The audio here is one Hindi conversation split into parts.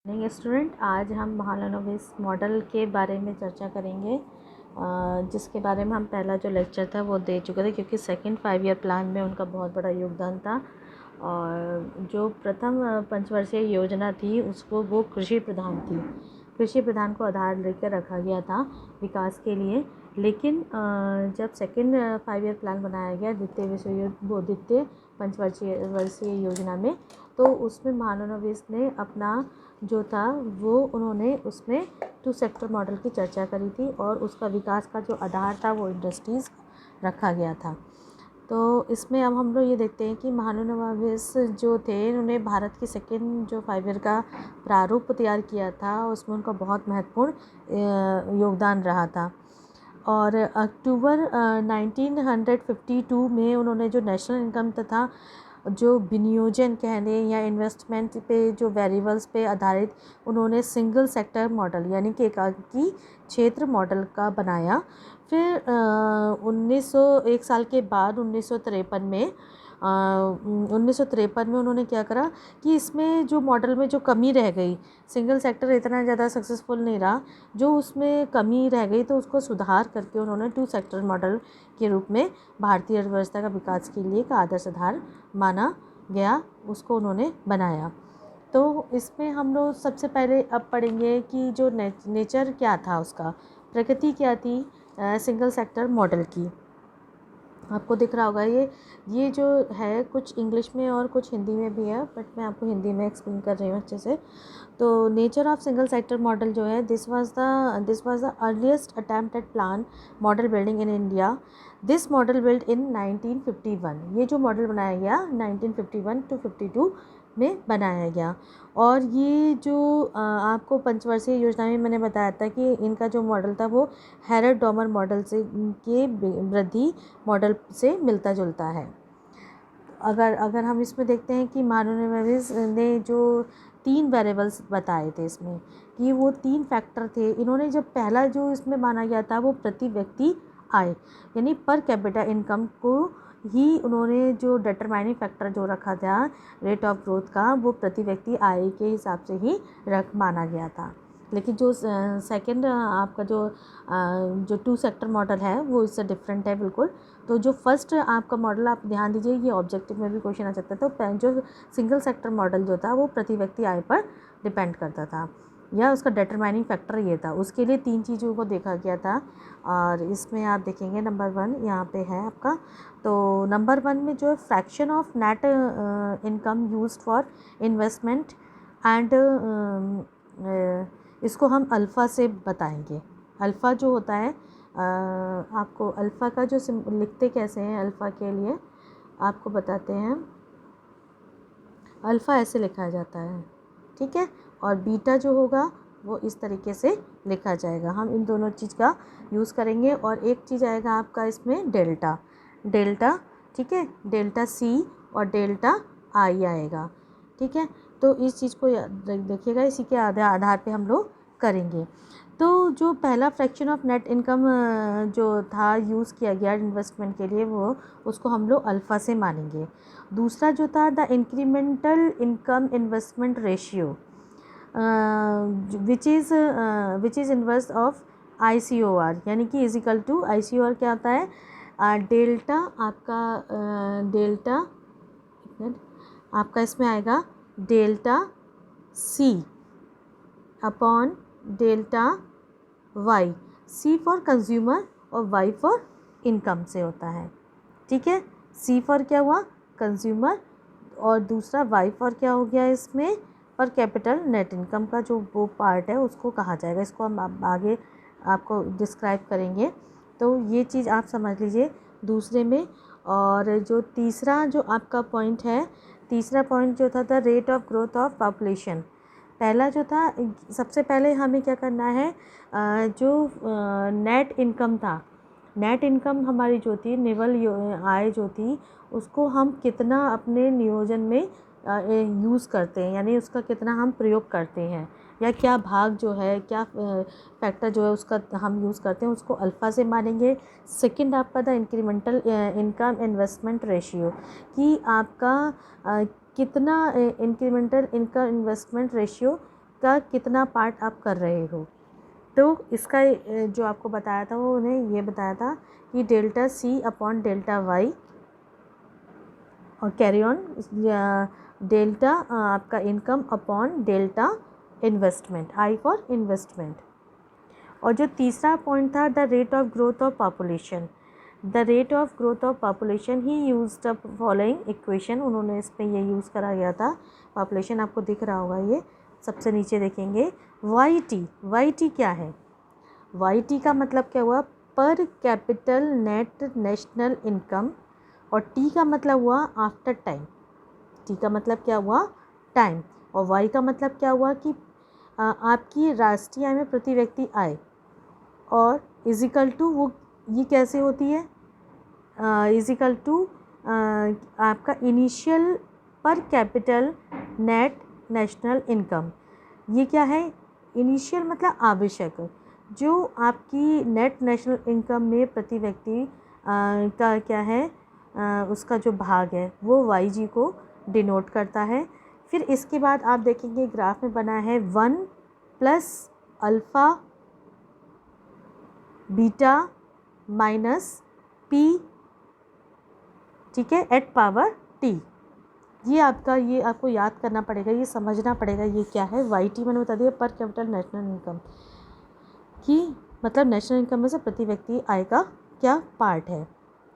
नहीं स्टूडेंट, आज हम महालनोबिस मॉडल के बारे में चर्चा करेंगे, जिसके बारे में हम पहला जो लेक्चर था वो दे चुके थे, क्योंकि सेकंड 5 ईयर प्लान में उनका बहुत बड़ा योगदान था। और जो प्रथम पंचवर्षीय योजना थी उसको वो कृषि प्रधान थी। कृषि प्रधान को आधार लेकर रखा गया था विकास के लिए। लेकिन जब सेकंड 5 ईयर प्लान बनाया गया द्वितीय पंचवर्षीय योजना में, तो उसमें महालनोबिस ने अपना जो था वो उन्होंने उसमें 2 सेक्टर मॉडल की चर्चा करी थी, और उसका विकास का जो आधार था वो इंडस्ट्रीज़ रखा गया था। तो इसमें अब हम लोग ये देखते हैं कि महालनोबिस जो थे उन्होंने भारत की सेकेंड जो 5 ईयर का प्रारूप तैयार किया था, उसमें उनका बहुत महत्वपूर्ण योगदान रहा था। और अक्टूबर 1952 में उन्होंने जो नेशनल इनकम तथा जो विनियोजन कहने या इन्वेस्टमेंट पे जो वेरिएबल्स पे आधारित उन्होंने सिंगल सेक्टर मॉडल यानी कि एकाकी क्षेत्र मॉडल का बनाया। फिर 1 साल के बाद 1953 में उन्होंने क्या करा कि इसमें जो मॉडल में जो कमी रह गई, सिंगल सेक्टर इतना ज़्यादा सक्सेसफुल नहीं रहा, जो उसमें कमी रह गई तो उसको सुधार करके उन्होंने 2 सेक्टर मॉडल के रूप में भारतीय अर्थव्यवस्था का विकास के लिए का आदर्श आधार माना गया, उसको उन्होंने बनाया। तो इसमें हम लोग सबसे पहले अब पढ़ेंगे कि जो नेचर क्या था, उसका प्रकृति क्या थी सिंगल सेक्टर मॉडल की। आपको दिख रहा होगा ये जो है कुछ इंग्लिश में और कुछ हिंदी में भी है, बट मैं आपको हिंदी में एक्सप्लेन कर रही हूँ अच्छे से। तो nature of single sector model जो है, this was the earliest attempt at plan model building in India. This model build in 1951। ये जो मॉडल बनाया गया 1951 टू 52 में बनाया गया। और ये जो आपको पंचवर्षीय योजना में मैंने बताया था कि इनका जो मॉडल था वो हैरल्ड डॉमर मॉडल से के वृद्धि मॉडल से मिलता जुलता है। अगर हम इसमें देखते हैं कि महालनोबिस ने जो 3 वेरिएबल्स बताए थे इसमें, कि वो 3 फैक्टर थे। इन्होंने जब पहला जो इसमें माना गया था वो प्रति व्यक्ति आय यानी पर कैपिटा इनकम को ही उन्होंने जो डिटरमाइनिंग फैक्टर जो रखा था रेट ऑफ ग्रोथ का, वो प्रति व्यक्ति आय के हिसाब से ही माना गया था। लेकिन जो सेकंड आपका जो 2 सेक्टर मॉडल है वो इससे डिफरेंट है बिल्कुल। तो जो फर्स्ट आपका मॉडल, आप ध्यान दीजिए, ये ऑब्जेक्टिव में भी क्वेश्चन आ सकता था। तो जो सिंगल सेक्टर मॉडल जो था वो प्रति व्यक्ति आय पर डिपेंड करता था, या उसका डिटरमाइनिंग फैक्टर ये था। उसके लिए 3 चीज़ों को देखा गया था। और इसमें आप देखेंगे नंबर 1 यहाँ पे है आपका। तो नंबर 1 में जो है fraction of net income used for investment and, इसको हम अल्फ़ा से बताएंगे। अल्फ़ा जो होता है, आपको अल्फ़ा का जो लिखते कैसे हैं अल्फ़ा के लिए आपको बताते हैं। अल्फ़ा ऐसे लिखा जाता है, ठीक है। और बीटा जो होगा वो इस तरीके से लिखा जाएगा। हम इन दोनों चीज़ का यूज़ करेंगे। और एक चीज़ आएगा आपका इसमें डेल्टा, ठीक है, डेल्टा सी और डेल्टा आई आएगा, ठीक है। तो इस चीज़ को देखिएगा, इसी के आधार पे हम लोग करेंगे। तो जो पहला फ्रैक्शन ऑफ नेट इनकम जो था यूज़ किया गया इन्वेस्टमेंट के लिए, वो उसको हम लोग अल्फ़ा से मानेंगे। दूसरा जो था the incremental income investment ratio, which is inverse of ICOR, यानी कि इजिकल टू ICOR क्या होता है, डेल्टा आपका इसमें आएगा delta C upon delta Y। C for consumer और Y फॉर इनकम से होता है, ठीक है। C फॉर क्या हुआ, कंज्यूमर, और दूसरा Y फॉर क्या हो गया इसमें, पर कैपिटल नेट इनकम का जो वो पार्ट है उसको कहा जाएगा। इसको हम आगे आपको डिस्क्राइब करेंगे। तो ये चीज़ आप समझ लीजिए दूसरे में। और जो तीसरा जो आपका पॉइंट है, तीसरा पॉइंट जो था the rate of growth of population. पहला जो था, सबसे पहले हमें क्या करना है, जो नेट इनकम था, नेट इनकम हमारी जो थी, निवल आय जो थी, उसको हम कितना अपने नियोजन में यूज़ करते हैं, यानी उसका कितना हम प्रयोग करते हैं, या क्या भाग जो है, क्या फैक्टर जो है उसका हम यूज़ करते हैं, उसको अल्फ़ा से मानेंगे। सेकंड आपका the incremental income investment ratio, कि आपका कितना इंक्रीमेंटल इनकम इन्वेस्टमेंट रेशियो का कितना पार्ट आप कर रहे हो। तो इसका जो आपको बताया था वो उन्हें ये बताया था कि delta c upon delta y और कैरी ऑन डेल्टा आपका income upon delta investment, I for investment. और जो तीसरा पॉइंट था the rate of growth of population, the rate of growth of population he used the following equation, उन्होंने इस पर ये यूज़ करा गया था। पॉपुलेशन आपको दिख रहा होगा, ये सबसे नीचे देखेंगे वाई टी। वाई टी क्या है? वाई टी का मतलब क्या हुआ? पर कैपिटल नेट नेशनल इनकम, और टी का मतलब हुआ आफ्टर टाइम। टी का मतलब क्या हुआ? टाइम। और वाई का मतलब क्या हुआ कि आपकी राष्ट्रीय आय में प्रति व्यक्ति आय, और इजिकल टू वो ये कैसे होती है? इजिकल टू आपका इनिशियल पर कैपिटल नेट नेशनल इनकम। ये क्या है? इनिशियल मतलब आवश्यक, जो आपकी नेट नेशनल इनकम में प्रति व्यक्ति का क्या है, उसका जो भाग है वो वाई जी को डिनोट करता है। फिर इसके बाद आप देखेंगे ग्राफ में बना है 1 plus alpha beta minus P, ठीक है, एट पावर टी। ये आपको याद करना पड़ेगा, ये समझना पड़ेगा ये क्या है। वाई टी मैंने बता दिया पर कैपिटल नेशनल इनकम की, मतलब नेशनल इनकम में से प्रति व्यक्ति आय का क्या पार्ट है,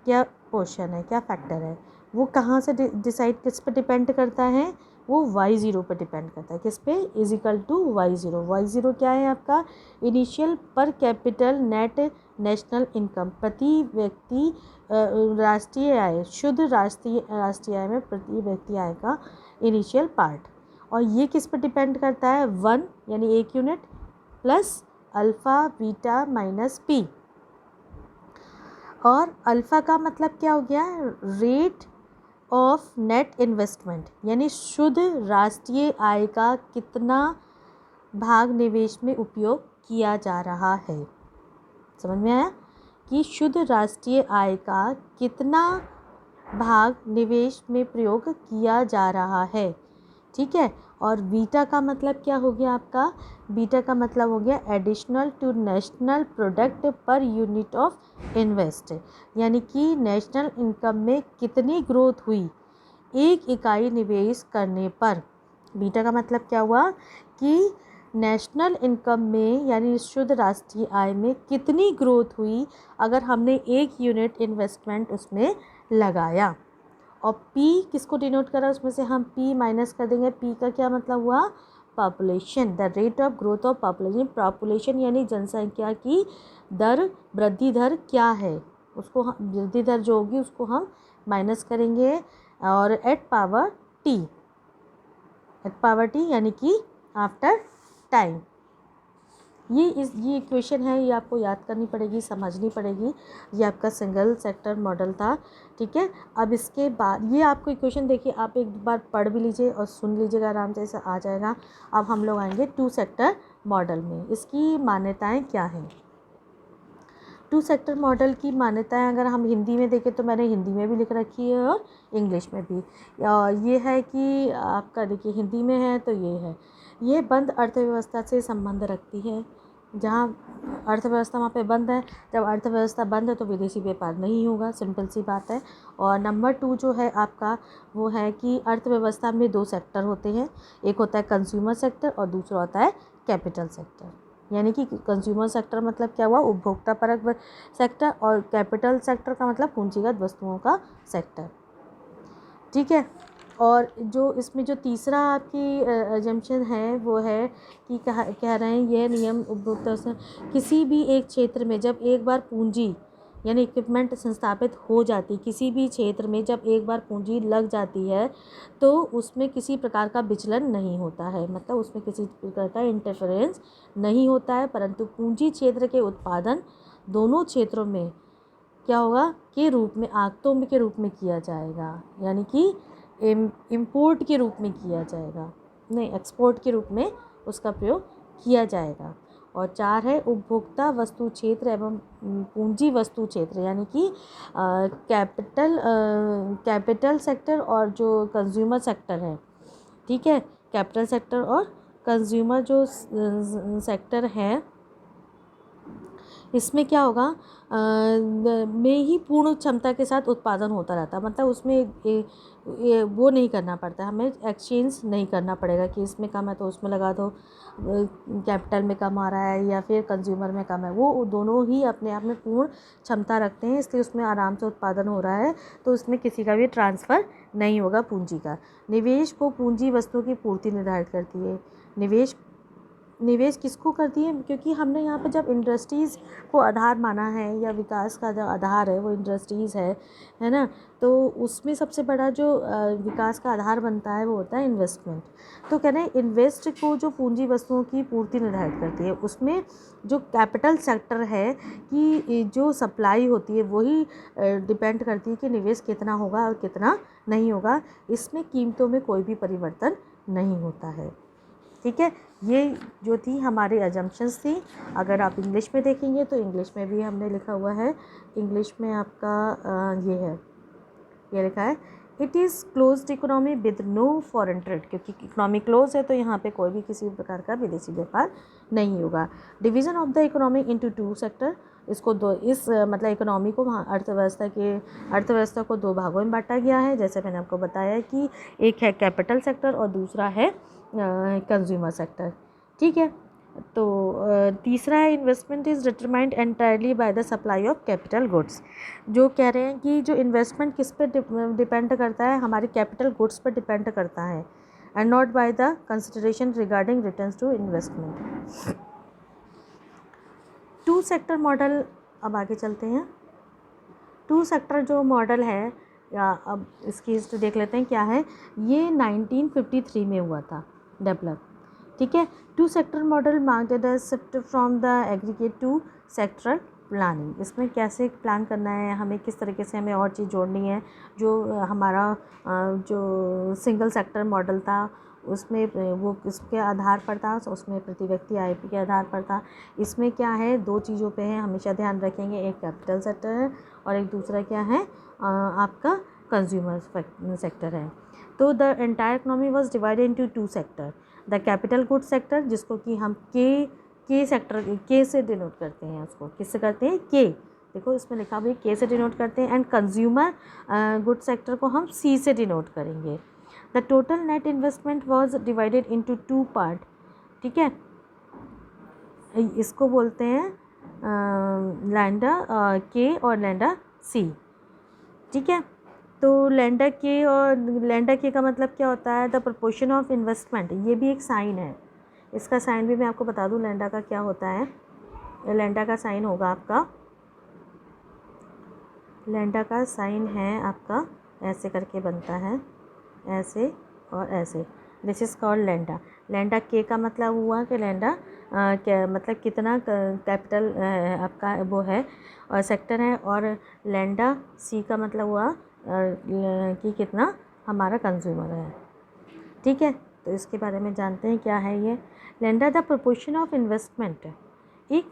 क्या पोर्शन है, क्या फैक्टर है। वो कहाँ से डिसाइड, किस पे डिपेंड करता है? वो y0 पर डिपेंड करता है। किस पे? Is equal to y0। y0 क्या है आपका? इनिशियल पर कैपिटल नेट नेशनल इनकम, प्रति व्यक्ति राष्ट्रीय आय, शुद्ध राष्ट्रीय आय में प्रति व्यक्ति आय का इनिशियल पार्ट। और ये किस पर डिपेंड करता है? 1 यानी 1 unit plus alpha beta minus P. और अल्फ़ा का मतलब क्या हो गया? रेट ऑफ नेट इन्वेस्टमेंट, यानी शुद्ध राष्ट्रीय आय का कितना भाग निवेश में उपयोग किया जा रहा है। समझ में आया कि शुद्ध राष्ट्रीय आय का कितना भाग निवेश में प्रयोग किया जा रहा है, ठीक है। और बीटा का मतलब क्या हो गया आपका? बीटा का मतलब हो गया additional to national product per unit of invest, यानी कि नेशनल इनकम में कितनी ग्रोथ हुई एक इकाई निवेश करने पर। बीटा का मतलब क्या हुआ कि नेशनल इनकम में यानी शुद्ध राष्ट्रीय आय में कितनी ग्रोथ हुई अगर हमने 1 यूनिट इन्वेस्टमेंट उसमें लगाया। और P किसको डिनोट करा? उसमें से हम P माइनस कर देंगे। P का क्या मतलब हुआ? Population, the rate of growth of population. Population यानी जनसंख्या की दर, वृद्धि दर क्या है, उसको हम वृद्धि दर जो होगी उसको हम माइनस करेंगे। और एट पावर टी यानी कि आफ्टर टाइम। ये इक्वेशन है, ये आपको याद करनी पड़ेगी, समझनी पड़ेगी। ये आपका सिंगल सेक्टर मॉडल था, ठीक है। अब इसके बाद ये आपको इक्वेशन देखिए, आप एक बार पढ़ भी लीजिए और सुन लीजिएगा, आराम से ऐसा आ जाएगा। अब हम लोग आएंगे 2 सेक्टर मॉडल में। इसकी मान्यताएं क्या हैं? 2 सेक्टर मॉडल की मान्यताएं अगर हम हिंदी में देखें तो मैंने हिंदी में भी लिख रखी है और इंग्लिश में भी। ये है कि आपका देखिए हिंदी में है तो ये है, ये बंद अर्थव्यवस्था से संबंध रखती है। जहाँ अर्थव्यवस्था वहाँ पे बंद है, जब अर्थव्यवस्था बंद है तो विदेशी व्यापार नहीं होगा, सिंपल सी बात है। और नंबर 2 जो है आपका वो है कि अर्थव्यवस्था में 2 सेक्टर होते हैं, एक होता है कंज्यूमर सेक्टर और दूसरा होता है कैपिटल सेक्टर। यानी कि कंज्यूमर सेक्टर मतलब क्या हुआ? उपभोक्ता परक सेक्टर, और कैपिटल सेक्टर का मतलब पूंजीगत वस्तुओं का सेक्टर, ठीक है। और जो इसमें जो तीसरा आपकी एजम्पशन है वो है कि कह रहे हैं यह नियम उपभोक्ता से किसी भी एक क्षेत्र में जब एक बार पूंजी यानी इक्विपमेंट संस्थापित हो जाती, किसी भी क्षेत्र में जब एक बार पूंजी लग जाती है तो उसमें किसी प्रकार का विचलन नहीं होता है, मतलब उसमें किसी प्रकार का इंटरफेरेंस नहीं होता है, परंतु पूंजी क्षेत्र के उत्पादन दोनों क्षेत्रों में क्या होगा के रूप में, आगतों के रूप में किया जाएगा, यानी कि इम्पोर्ट के रूप में किया जाएगा, नहीं एक्सपोर्ट के रूप में उसका प्रयोग किया जाएगा। और 4 है उपभोक्ता वस्तु क्षेत्र एवं पूंजी वस्तु क्षेत्र, यानी कि कैपिटल सेक्टर और जो कंज्यूमर सेक्टर है, ठीक है, कैपिटल सेक्टर और कंज्यूमर जो सेक्टर है इसमें क्या होगा, में ही पूर्ण क्षमता के साथ उत्पादन होता रहता है। मतलब उसमें वो नहीं करना पड़ता, हमें एक्सचेंज नहीं करना पड़ेगा कि इसमें कम है तो उसमें लगा दो, कैपिटल में कम आ रहा है या फिर कंज्यूमर में कम है, वो दोनों ही अपने आप में पूर्ण क्षमता रखते हैं, इसलिए उसमें आराम से उत्पादन हो रहा है, तो उसमें किसी का भी ट्रांसफ़र नहीं होगा पूंजी का। निवेश को पूंजी वस्तुओं की पूर्ति निर्धारित करती है। निवेश किसको करती है, क्योंकि हमने यहाँ पे जब इंडस्ट्रीज़ को आधार माना है या विकास का जो आधार है वो इंडस्ट्रीज़ है ना, तो उसमें सबसे बड़ा जो विकास का आधार बनता है वो होता है इन्वेस्टमेंट। तो कह रहे हैं इन्वेस्ट को जो पूंजी वस्तुओं की पूर्ति निर्धारित करती है, उसमें जो कैपिटल सेक्टर है कि जो सप्लाई होती है वही डिपेंड करती है कि निवेश कितना होगा और कितना नहीं होगा। इसमें कीमतों में कोई भी परिवर्तन नहीं होता है। ठीक है, ये जो थी हमारी अजम्पशंस थी। अगर आप इंग्लिश में देखेंगे तो इंग्लिश में भी हमने लिखा हुआ है, इंग्लिश में आपका ये लिखा है it is closed economy with no foreign trade, क्योंकि इकोनॉमी क्लोज है तो यहाँ पे कोई भी किसी प्रकार का विदेशी व्यापार नहीं होगा। Division of the economy into 2 sector, इसको मतलब इकोनॉमी को अर्थव्यवस्था को 2 भागों में बांटा गया है, जैसे मैंने आपको बताया कि एक है कैपिटल सेक्टर और दूसरा है कंज्यूमर सेक्टर। ठीक है, तो तीसरा है investment is determined entirely by the supply of capital goods. जो कह रहे हैं कि जो इन्वेस्टमेंट किस पे डिपेंड करता है, हमारी कैपिटल गुड्स पर डिपेंड करता है, and not by the consideration regarding returns to investment. 2 sector model, अब आगे चलते हैं। 2 सेक्टर जो मॉडल है, या अब इसकी हिस्ट्री देख लेते हैं क्या है। ये 1953 में हुआ था डेवलप। ठीक है, 2 sector model marked as shift from the aggregate to sectoral planning. इसमें कैसे प्लान करना है, हमें किस तरीके से हमें और चीज़ जोड़नी है। जो हमारा जो सिंगल सेक्टर मॉडल था उसमें वो किसके आधार पर था, उसमें प्रति व्यक्ति आय के आधार पर था। इसमें क्या है, 2 चीज़ों पे है, हमेशा ध्यान रखेंगे, एक कैपिटल सेक्टर है और एक दूसरा क्या है आपका कंज्यूमर सेक्टर है। तो the entire economy was divided into 2 sector, the capital goods sector, जिसको कि हम के सेक्टर के से डिनोट करते हैं, उसको किससे करते हैं, के, देखो इसमें लिखा हुआ है के से डिनोट करते हैं, एंड कंज्यूमर गुड सेक्टर को हम सी से डिनोट करेंगे। The total net investment was divided into 2 part. ठीक है, इसको बोलते हैं लैंडा के और लैंडा सी। ठीक है, तो लैंडा के और लैंडा के का मतलब क्या होता है, द प्रोपोर्शन ऑफ इन्वेस्टमेंट, ये भी एक साइन है, इसका साइन भी मैं आपको बता दूं लैंडा का क्या होता है। लैंडा का साइन होगा आपका, लैंडा का साइन है आपका ऐसे करके बनता है, ऐसे और ऐसे, this is called lambda. Lambda के का मतलब हुआ कि लैंडा क्या मतलब कितना कैपिटल आपका वो है और सेक्टर है, और लैंडा सी का मतलब हुआ कि कितना हमारा कंज्यूमर है। ठीक है, तो इसके बारे में जानते हैं क्या है ये। Lambda the proportion of investment, एक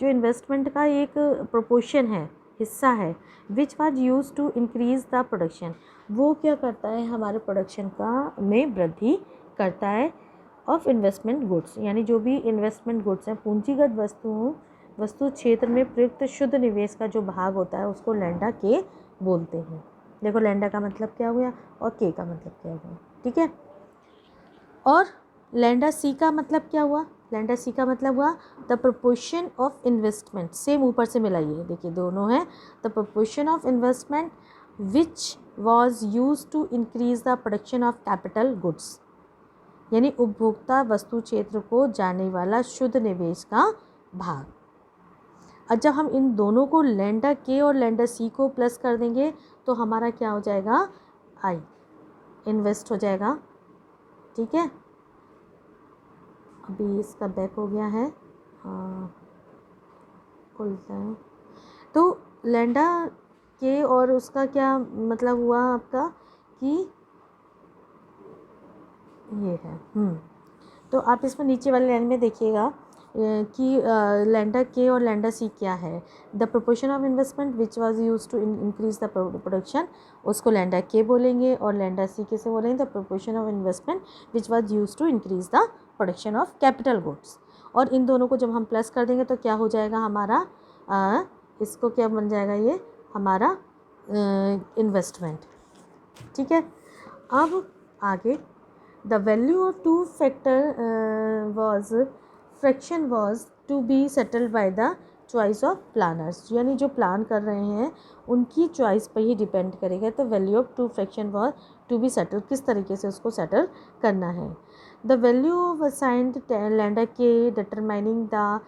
जो इन्वेस्टमेंट का एक प्रोपोर्शन है, हिस्सा है, which was use to increase the production, वो क्या करता है हमारे प्रोडक्शन का में वृद्धि करता है, ऑफ इन्वेस्टमेंट गुड्स, यानी जो भी इन्वेस्टमेंट गुड्स हैं, पूंजीगत वस्तु क्षेत्र में प्रयुक्त शुद्ध निवेश का जो भाग होता है उसको लैंडा के बोलते हैं। देखो लैंडा का मतलब क्या हुआ और के का मतलब क्या हुआ। ठीक है, और लैंडा सी का मतलब क्या हुआ, लैंडा सी का मतलब हुआ the proportion of investment, same ऊपर से मिलाइए, देखिए दोनों हैं, the proportion of investment which was use to increase the production of capital goods, यानी उपभोक्ता वस्तु क्षेत्र को जाने वाला शुद्ध निवेश का भाग। और जब हम इन दोनों को लैंडा के और लैंडा सी को प्लस कर देंगे तो हमारा क्या हो जाएगा, आई, इन्वेस्ट हो जाएगा। ठीक है, अभी इसका बैक हो गया है, खुलता है, तो लैंडा के और उसका क्या मतलब हुआ आपका कि ये है। तो आप इसमें नीचे वाले लाइन में देखिएगा कि लैंडा के और लैंडा सी क्या है। The proportion of investment which was use to increase the production, उसको लैंडा के बोलेंगे, और लैंडा सी कैसे बोलेंगे, the proportion of investment which was use to increase the production of capital goods. और इन दोनों को जब हम प्लस कर देंगे तो क्या हो जाएगा हमारा, इसको क्या बन जाएगा, ये हमारा इन्वेस्टमेंट। ठीक है। अब आगे, the value of two factor fraction was to be settled by the choice of planners, यानी जो प्लान कर रहे हैं उनकी चॉइस पर ही डिपेंड करेगा। तो value of two fraction was to be settle, किस तरीके से उसको सेटल करना है। The value of assigned lender के determining the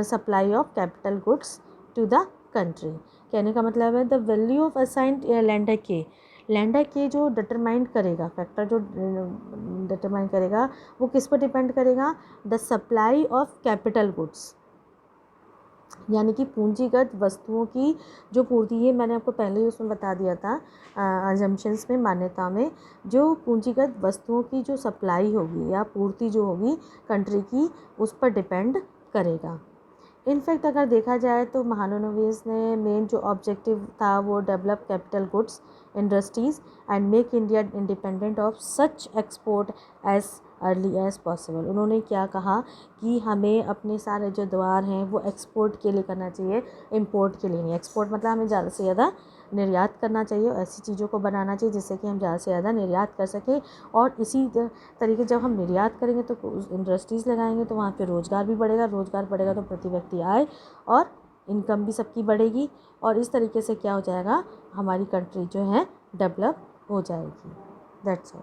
supply of capital goods to the country. कहने का मतलब है the value of assigned lender के जो डिटरमाइन करेगा, फैक्टर जो डिटरमाइन करेगा वो किस पर डिपेंड करेगा, the supply of capital goods, यानी कि पूंजीगत वस्तुओं की जो पूर्ति है। मैंने आपको पहले ही उसमें बता दिया था अजम्पशंस में, मान्यता में, जो पूंजीगत वस्तुओं की जो सप्लाई होगी या पूर्ति जो होगी कंट्री की, उस पर डिपेंड करेगा। इनफैक्ट अगर देखा जाए तो महालनोबिस ने मेन जो ऑब्जेक्टिव था वो develop capital goods industries and make India independent of such export as early as possible. उन्होंने क्या कहा कि हमें अपने सारे जो द्वार हैं वो एक्सपोर्ट के लिए करना चाहिए, इंपोर्ट के लिए नहीं। एक्सपोर्ट मतलब हमें ज़्यादा से ज़्यादा निर्यात करना चाहिए, ऐसी चीज़ों को बनाना चाहिए जिससे कि हम ज़्यादा से ज़्यादा निर्यात कर सकें। और इसी तरीके जब हम निर्यात करेंगे तो इंडस्ट्रीज़ लगाएंगे तो वहाँ पे रोज़गार भी बढ़ेगा, रोज़गार बढ़ेगा तो प्रति व्यक्ति आय और इनकम भी सबकी बढ़ेगी, और इस तरीके से क्या हो जाएगा, हमारी कंट्री जो है डेवलप हो जाएगी। That's all.